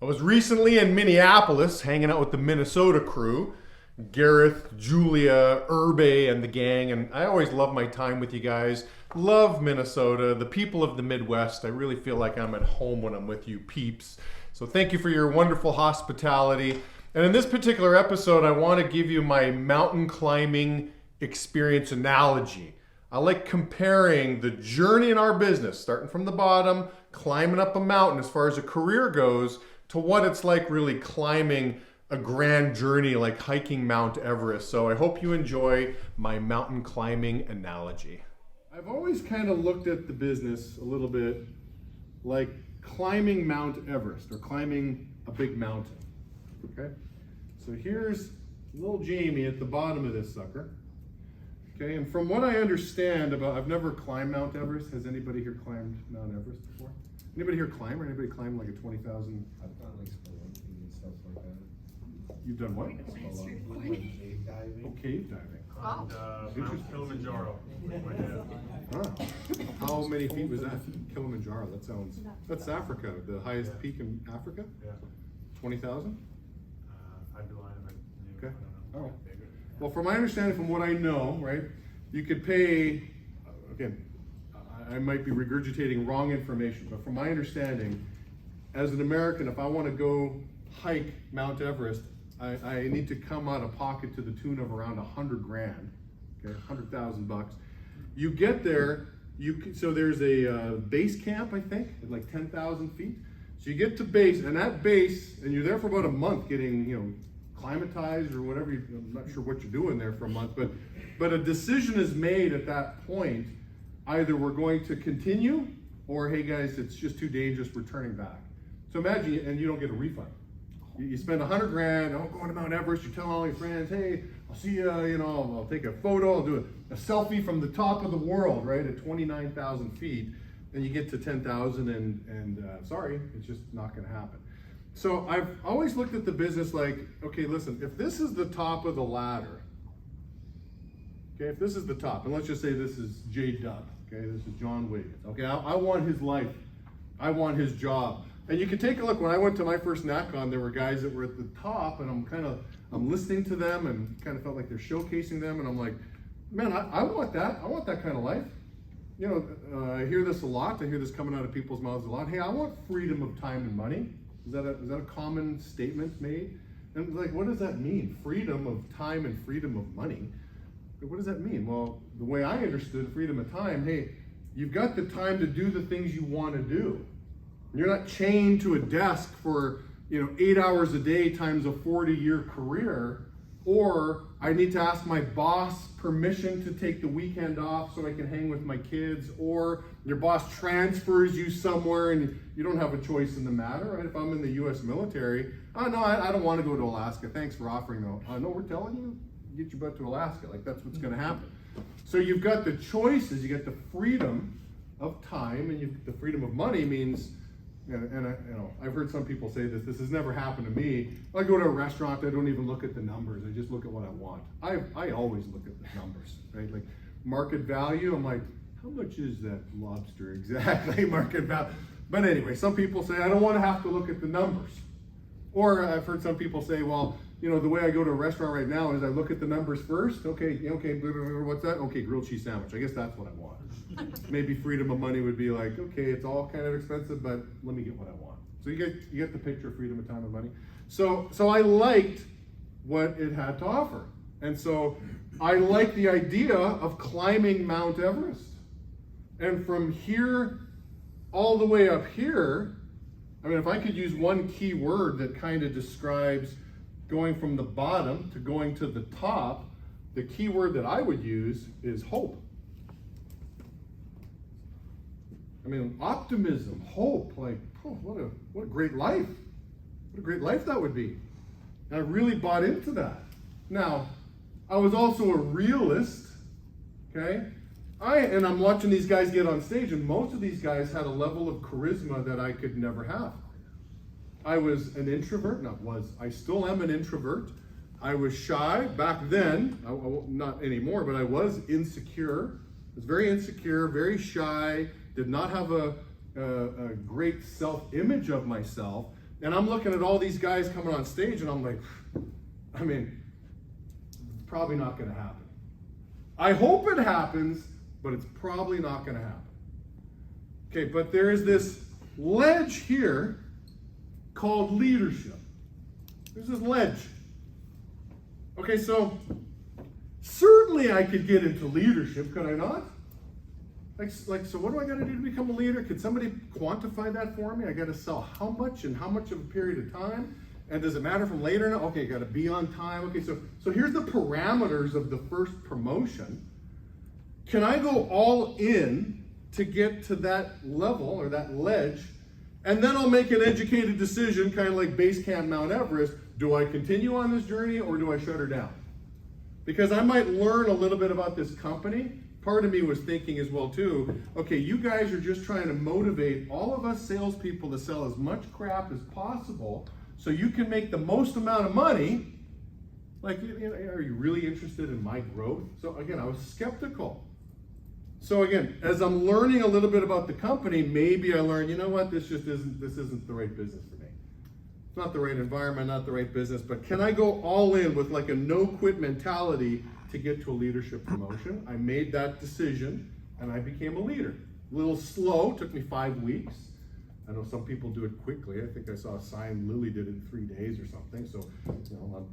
I was recently in Minneapolis hanging out with the Minnesota crew, Gareth, Julia, Urbe, and the gang, and I always love my time with you guys. Love Minnesota, the people of the Midwest. I really feel like I'm at home when I'm with you peeps. So thank you for your wonderful hospitality. And in this particular episode, I want to give you my mountain climbing experience analogy. I like comparing the journey in our business, starting from the bottom, climbing up a mountain as far as a career goes, to what it's like really climbing a grand journey like hiking Mount Everest. So I hope you enjoy my mountain climbing analogy. I've always kind of looked at the business a little bit like climbing Mount Everest or climbing a big mountain. Okay, so here's little Jamie at the bottom of this sucker. Okay, and from what I understand about, I've never climbed Mount Everest. Has anybody here climbed Mount Everest before? Anybody here climb, or anybody climb like a 20,000? I've done like spelunking and stuff like that. You've done what? Like cave diving. Oh, cave diving. Climbed Mount Kilimanjaro with my dad. Ah. How many feet was that? Kilimanjaro, that's Africa, the highest peak in Africa? Yeah. 20,000? I'd be lying if I knew. Okay. I don't know. All right. Well, from my understanding, from what I know, right, you could pay, again, I might be regurgitating wrong information, but from my understanding, as an American, if I want to go hike Mount Everest, I need to come out of pocket to the tune of around 100 grand, okay, 100,000 bucks. You get there, so there's a base camp, I think, at like 10,000 feet. So you get to base, and that base, and you're there for about a month getting, climatized or whatever. I'm not sure what you're doing there for a month, but a decision is made at that point. Either we're going to continue, or hey guys, it's just too dangerous, we're turning back. So imagine, and you don't get a refund. You spend 100 grand, I'm going to Mount Everest, you tell all your friends, hey, I'll see you, I'll take a photo, I'll do a selfie from the top of the world, right, at 29,000 feet, and you get to 10,000 and sorry, it's just not gonna happen. So I've always looked at the business like, okay, listen, if this is the top of the ladder, okay, if this is the top, and let's just say this is J Dub, okay, this is John Wiggins, okay, I want his life, I want his job. And you can take a look, when I went to my first NatCon, there were guys that were at the top, and I'm listening to them and kind of felt like they're showcasing them, and I'm like, man, I want that kind of life. I hear this a lot, I hear this coming out of people's mouths a lot, hey, I want freedom of time and money. Is that a common statement made? And like, what does that mean? Freedom of time and freedom of money. What does that mean? Well, the way I understood freedom of time, hey, you've got the time to do the things you want to do. You're not chained to a desk for 8 hours a day times a 40-year career, or I need to ask my boss permission to take the weekend off so I can hang with my kids, or your boss transfers you somewhere and you don't have a choice in the matter, right? If I'm in the US military, oh no, I don't want to go to Alaska. Thanks for offering though. No, we're telling you, get your butt to Alaska. Like that's what's going to happen. So you've got the choices, you get the freedom of time, and the freedom of money means, I've heard some people say this has never happened to me. I go to a restaurant, I don't even look at the numbers, I just look at what I want. I always look at the numbers, right? Like market value, I'm like, how much is that lobster exactly, market value? But anyway, some people say, I don't want to have to look at the numbers. Or I've heard some people say, well, the way I go to a restaurant right now is I look at the numbers first. Okay, what's that? Okay, grilled cheese sandwich. I guess that's what I want. Maybe freedom of money would be like, okay, it's all kind of expensive, but let me get what I want. So you get the picture of freedom of time and money. So I liked what it had to offer. And so I like the idea of climbing Mount Everest. And from here all the way up here, I mean, if I could use one key word that kind of describes going from the bottom to going to the top, the key word that I would use is hope. I mean, optimism, hope, like, what a great life. What a great life that would be. And I really bought into that. Now, I was also a realist, okay? And I'm watching these guys get on stage, and most of these guys had a level of charisma that I could never have. I was an introvert, I still am an introvert. I was shy back then, not anymore, but I was insecure. I was very insecure, very shy, did not have a great self-image of myself, And I'm looking at all these guys coming on stage and I'm like, I mean, it's probably not gonna happen. I hope it happens, but it's probably not gonna happen. Okay, but there is this ledge here called leadership. There's this ledge. Okay, so certainly I could get into leadership, could I not? Like, so what do I gotta do to become a leader? Could somebody quantify that for me? I gotta sell how much and how much of a period of time? And does it matter from later? No? Okay, gotta be on time. Okay, so here's the parameters of the first promotion. Can I go all in to get to that level or that ledge? And then I'll make an educated decision, kind of like base camp Mount Everest. Do I continue on this journey or do I shut her down? Because I might learn a little bit about this company. Part of me was thinking as well too, okay, you guys are just trying to motivate all of us salespeople to sell as much crap as possible so you can make the most amount of money. Like, are you really interested in my growth? So again, I was skeptical. So again, as I'm learning a little bit about the company, maybe I learned, you know what, this isn't the right business for me. It's not the right environment, not the right business, but can I go all in with like a no-quit mentality to get to a leadership promotion? I made that decision and I became a leader. A little slow, took me 5 weeks. I know some people do it quickly. I think I saw a sign, Lily did it in 3 days or something. So, I'm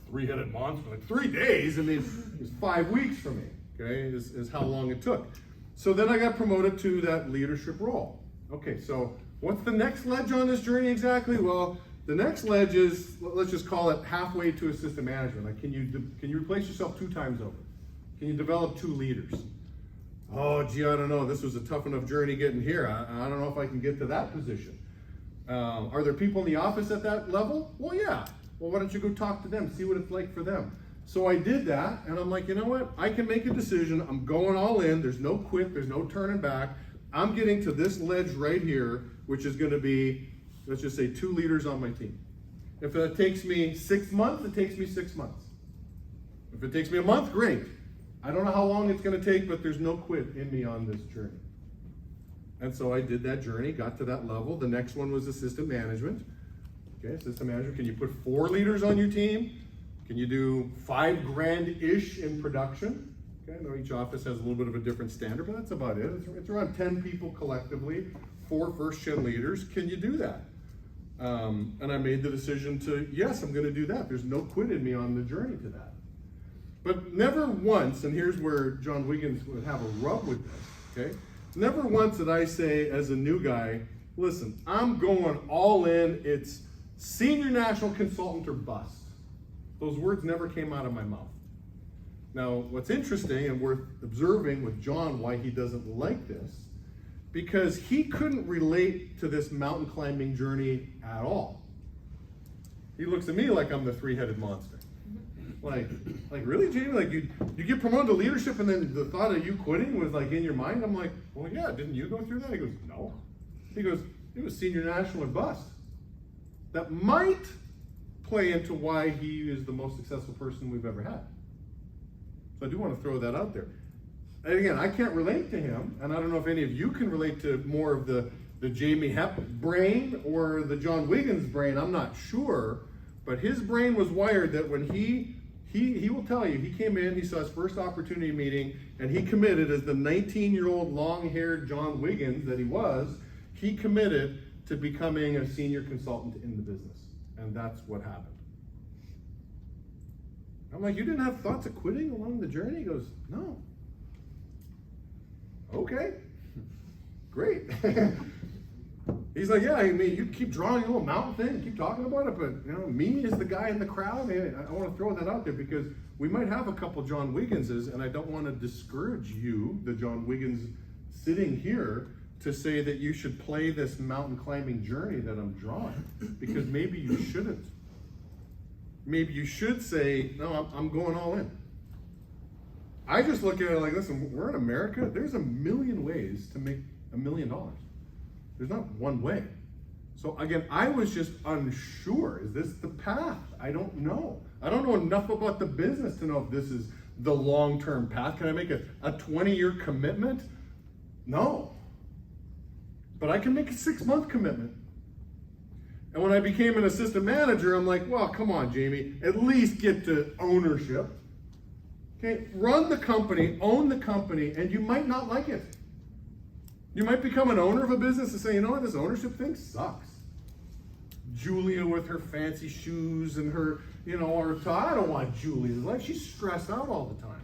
three-headed monster, like 3 days, I mean, it was 5 weeks for me, okay, is how long it took. So then I got promoted to that leadership role. Okay, so what's the next ledge on this journey exactly? Well, the next ledge is, let's just call it halfway to assistant management. Like, can you replace yourself 2 times over? Can you develop 2 leaders? Oh, gee, I don't know. This was a tough enough journey getting here. I don't know if I can get to that position. Are there people in the office at that level? Well, yeah. Well, why don't you go talk to them, see what it's like for them? So I did that, and I'm like, you know what? I can make a decision. I'm going all in. There's no quit. There's no turning back. I'm getting to this ledge right here, which is going to be, let's just say, 2 leaders on my team. If it takes me 6 months, it takes me 6 months. If it takes me a month, great. I don't know how long it's going to take, but there's no quit in me on this journey. And so I did that journey, got to that level. The next one was assistant management. Okay, assistant management. Can you put 4 leaders on your team? Can you do $5 grand-ish in production? Okay, I know each office has a little bit of a different standard, but that's about it. It's around 10 people collectively, 4 first-gen leaders. Can you do that? And I made the decision to, yes, I'm going to do that. There's no quit in me on the journey to that. But never once, and here's where John Wiggins would have a rub with this, okay? Never once did I say as a new guy, listen, I'm going all in. It's senior national consultant or bust. Those words never came out of my mouth. Now, what's interesting and worth observing with John why he doesn't like this, because he couldn't relate to this mountain climbing journey at all. He looks at me like I'm the 3-headed monster. Like really, Jamie? Like you get promoted to leadership and then the thought of you quitting was like in your mind? I'm like, well, yeah, didn't you go through that? He goes, no. He goes, it was senior national or bust. That might play into why he is the most successful person we've ever had. So I do want to throw that out there. And again, I can't relate to him, and I don't know if any of you can relate to more of the Jamie Hepp brain or the John Wiggins brain. I'm not sure, but his brain was wired that when he will tell you, he came in, he saw his first opportunity meeting, and he committed as the 19-year-old long-haired John Wiggins that he was, he committed to becoming a senior consultant in the business. And that's what happened. I'm like, you didn't have thoughts of quitting along the journey? He goes, no. Okay, great. He's like, yeah, I mean, you keep drawing a little mountain thing, and keep talking about it, but me as the guy in the crowd, I want to throw that out there because we might have a couple John Wigginses, and I don't want to discourage you, the John Wiggins sitting here, to say that you should play this mountain climbing journey that I'm drawing, because maybe you shouldn't. Maybe you should say, no, I'm going all in. I just look at it like, listen, we're in America. There's a million ways to make $1 million. There's not one way. So again, I was just unsure. Is this the path? I don't know. I don't know enough about the business to know if this is the long-term path. Can I make a 20-year commitment? No. But I can make a 6-month commitment. And when I became an assistant manager, I'm like, well, come on, Jamie, at least get to ownership. Okay, run the company, own the company, and you might not like it. You might become an owner of a business and say, you know what, this ownership thing sucks. Julia with her fancy shoes and her, you know, or I don't want Julia's life. She's stressed out all the time.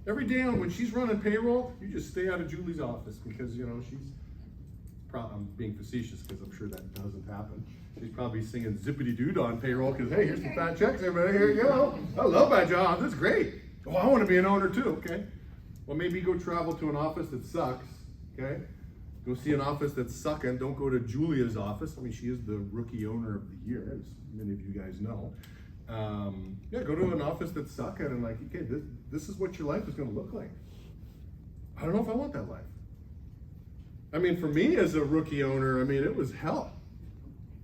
Every day when she's running payroll, you just stay out of Julie's office because, you know, I'm being facetious because I'm sure that doesn't happen. She's probably singing zippity-doo on payroll because, hey, here's some fat checks, everybody, here you go. I love my job, that's great. Oh, I want to be an owner too, okay? Well, maybe go travel to an office that sucks, okay? Go see an office that's sucking. Don't go to Julia's office. I mean, she is the rookie owner of the year, as many of you guys know. Yeah, go to an office that's sucking and like, okay, this is what your life is going to look like. I don't know if I want that life. I mean, for me as a rookie owner, I mean, it was hell.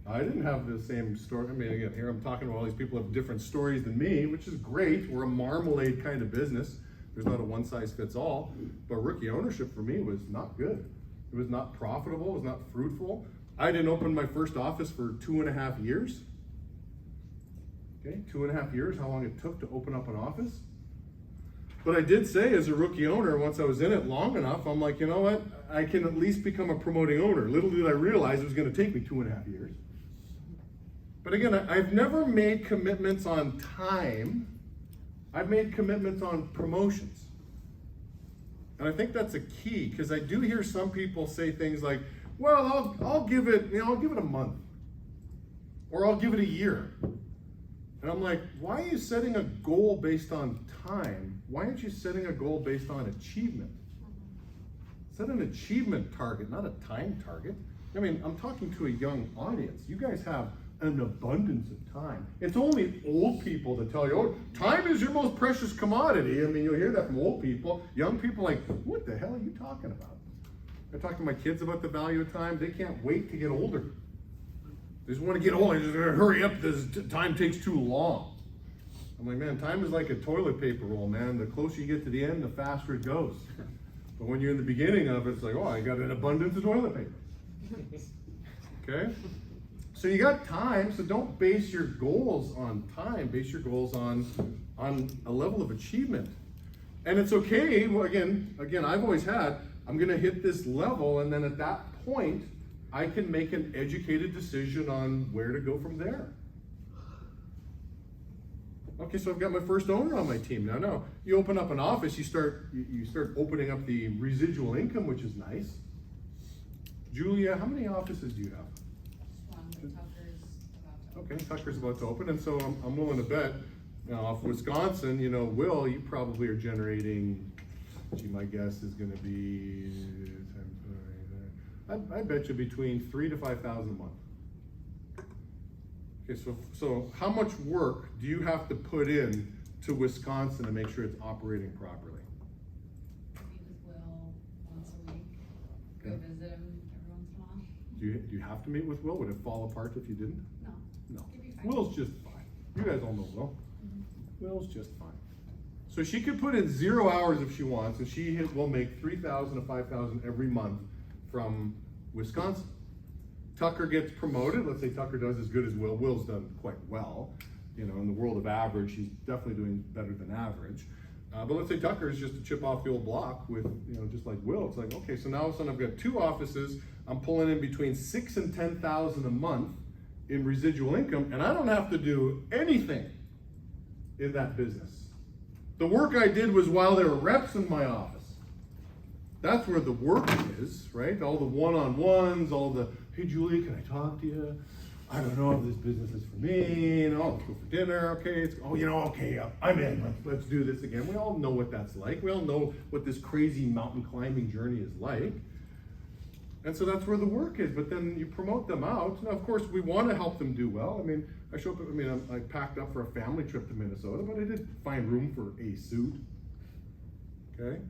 I didn't have the same story. I mean, again, here I'm talking to all these people who have different stories than me, which is great. We're a marmalade kind of business. There's not a one size fits all. But rookie ownership for me was not good. It was not profitable. It was not fruitful. I didn't open my first office for 2.5 years. Okay, 2.5 years, how long it took to open up an office. But I did say as a rookie owner, once I was in it long enough, I'm like, you know what? I can at least become a promoting owner. Little did I realize it was going to take me 2.5 years. But again, I've never made commitments on time. I've made commitments on promotions. And I think that's a key, because I do hear some people say things like, well, I'll give it, I'll give it a month. Or I'll give it a year. And I'm like, why are you setting a goal based on time? Why aren't you setting a goal based on achievement? Set an achievement target, not a time target. I mean, I'm talking to a young audience. You guys have an abundance of time. It's only old people that tell you, oh, time is your most precious commodity. I mean, you'll hear that from old people. Young people are like, what the hell are you talking about? I talk to my kids about the value of time. They can't wait to get older. They just want to get older. They just hurry up. This time takes too long. I'm like, man, time is like a toilet paper roll, man. The closer you get to the end, the faster it goes. But when you're in the beginning of it, it's like, oh, I got an abundance of toilet paper. Okay? So you got time, so don't base your goals on time. Base your goals on a level of achievement. And it's okay, well, again, I've always had, I'm gonna hit this level, and then at that point, I can make an educated decision on where to go from there. Okay, so I've got my first owner on my team. Now, you open up an office, you start opening up the residual income, which is nice. Julia, how many offices do you have? Tucker's about to open. Okay, Tucker's about to open, and so I'm willing to bet, off Wisconsin, Will, you probably are generating, gee, my guess is gonna be, I bet you between $3,000 to $5,000 a month. Okay, so how much work do you have to put in to Wisconsin to make sure it's operating properly? Meet with Will once a week, go Okay. visit him every once in a while. Do you have to meet with Will? Would it fall apart if you didn't? No. No. He'd be fine. Will's just fine. You guys all know Will. Will's just fine. So she could put in 0 hours if she wants, and she will make $3,000 to $5,000 every month from Wisconsin. Tucker gets promoted. Let's say Tucker does as good as Will. Will's done quite well. In the world of average, he's definitely doing better than average. But let's say Tucker is just a chip off the old block with, just like Will. It's like, okay, so now all of a sudden I've got 2 offices. I'm pulling in between $6,000 and $10,000 a month in residual income, and I don't have to do anything in that business. The work I did was while there were reps in my office. That's where the work is, right? All the one-on-ones, all the, hey, Julie, can I talk to you? I don't know if this business is for me. Let's go for dinner. Okay, okay, I'm in. Let's do this again. We all know what that's like. We all know what this crazy mountain climbing journey is like. And so that's where the work is. But then you promote them out. Now, of course, we want to help them do well. I mean, I packed up for a family trip to Minnesota, but I did find room for a suit. Okay?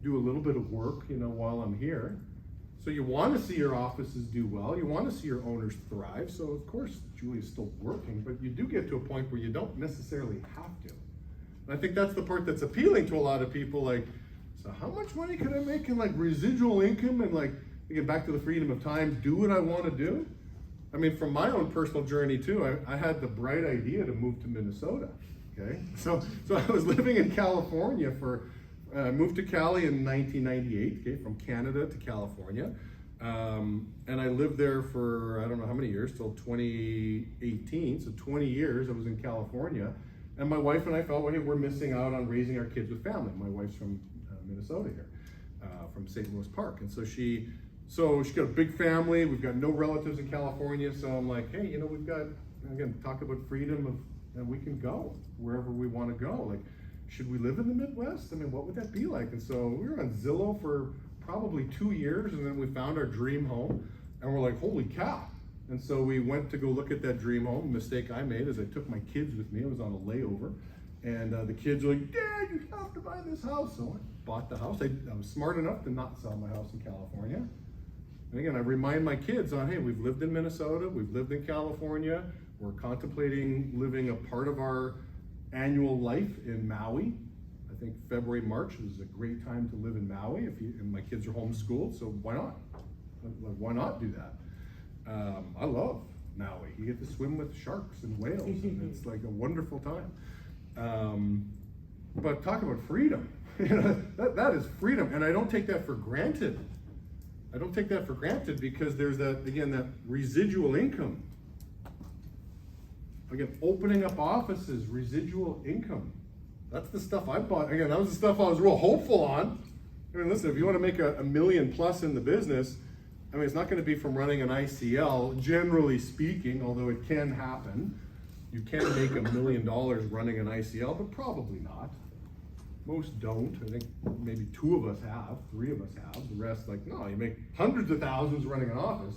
Do a little bit of work, while I'm here. So you want to see your offices do well. You want to see your owners thrive. So of course, Julie's still working, but you do get to a point where you don't necessarily have to. And I think that's the part that's appealing to a lot of people. Like, so how much money could I make in like residual income and like, again, back to the freedom of time, do what I want to do? I mean, from my own personal journey too, I had the bright idea to move to Minnesota, okay? So I was living in California moved to Cali in 1998, okay, from Canada to California. And I lived there for, I don't know how many years, till 2018, so 20 years I was in California. And my wife and I felt, well, hey, we're missing out on raising our kids with family. My wife's from Minnesota here, from St. Louis Park. And so she got a big family. We've got no relatives in California. So I'm like, hey, you know, we've got, again, talk about freedom and we can go wherever we want to go. Like, should we live in the Midwest? I mean, what would that be like? And so we were on Zillow for probably 2 years, and then we found our dream home, and we're like, holy cow. And so we went to go look at that dream home. The mistake I made is I took my kids with me. I was on a layover, and the kids were like, Dad, you have to buy this house. So I bought the house. I was smart enough to not sell my house in California. And again, I remind my kids on, hey, we've lived in Minnesota, we've lived in California, we're contemplating living a part of our annual life in Maui. I think February, March is a great time to live in Maui and my kids are homeschooled, so why not? Like, why not do that? I love Maui. You get to swim with sharks and whales, and it's like a wonderful time. But talk about freedom. that is freedom, and I don't take that for granted. I don't take that for granted because there's that residual income. Again, opening up offices, residual income. That's the stuff I bought. Again, that was the stuff I was real hopeful on. I mean, listen, if you want to make a million plus in the business, I mean, it's not going to be from running an ICL, generally speaking, although it can happen. You can make $1 million running an ICL, but probably not. Most don't. I think maybe 2 of us have, 3 of us have. The rest, like, no, you make hundreds of thousands running an office.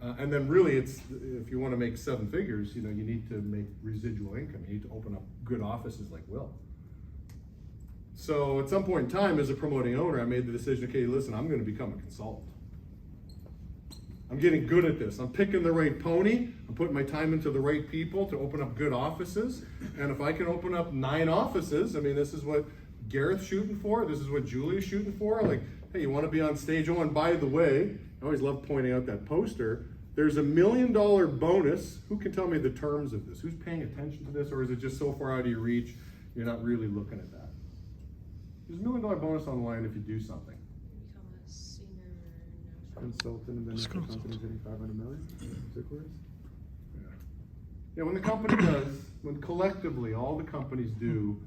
And then really it's, if you want to make 7 figures, you know, you need to make residual income. You need to open up good offices like Will. So at some point in time, as a promoting owner, I made the decision, okay, listen, I'm going to become a consultant. I'm getting good at this. I'm picking the right pony. I'm putting my time into the right people to open up good offices. And if I can open up 9 offices, I mean, this is what Gareth's shooting for. This is what Julie's shooting for. Like, hey, you want to be on stage? Oh, and by the way, I always love pointing out that poster. There's $1 million bonus. Who can tell me the terms of this? Who's paying attention to this? Or is it just so far out of your reach, you're not really looking at that? There's $1 million bonus online if you do something. Become a senior national. Consultant, and then if the company's hitting 500 million, is it clear? Yeah, when the company does, when collectively all the companies do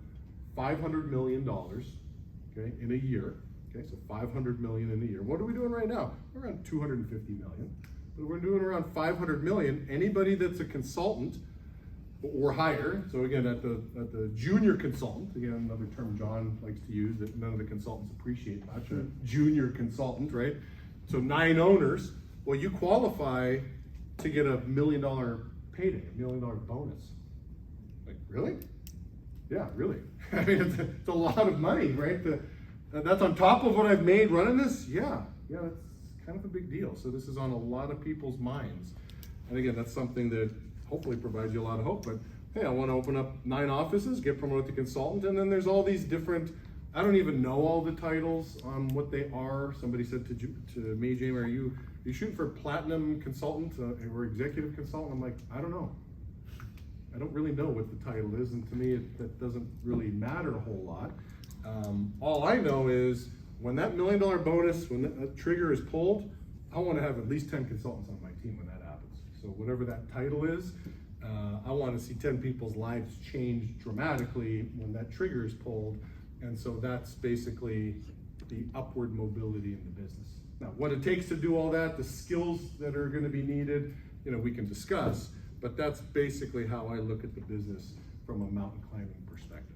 $500 million, okay, in a year, okay, so 500 million in a year. What are we doing right now? We're around 250 million, but we're doing around 500 million. Anybody that's a consultant or higher, so again, at the junior consultant, again, another term John likes to use that none of the consultants appreciate much, a junior consultant, right? So 9 owners, well, you qualify to get $1 million payday, $1 million bonus. Like, really? Yeah, really. I mean, it's a lot of money, right? That's on top of what I've made running this? Yeah, that's kind of a big deal. So this is on a lot of people's minds. And again, that's something that hopefully provides you a lot of hope. But hey, I want to open up 9 offices, get promoted to consultant, and then there's all these different, I don't even know all the titles on what they are. Somebody said to me, Jamie, are you shooting for platinum consultant or executive consultant? I'm like, I don't know. I don't really know what the title is, and to me, that doesn't really matter a whole lot. All I know is when that $1 million bonus, when that trigger is pulled, I want to have at least 10 consultants on my team when that happens. So whatever that title is, I want to see 10 people's lives change dramatically when that trigger is pulled. And so that's basically the upward mobility in the business. Now, what it takes to do all that, the skills that are going to be needed, you know, we can discuss, but that's basically how I look at the business from a mountain climbing perspective.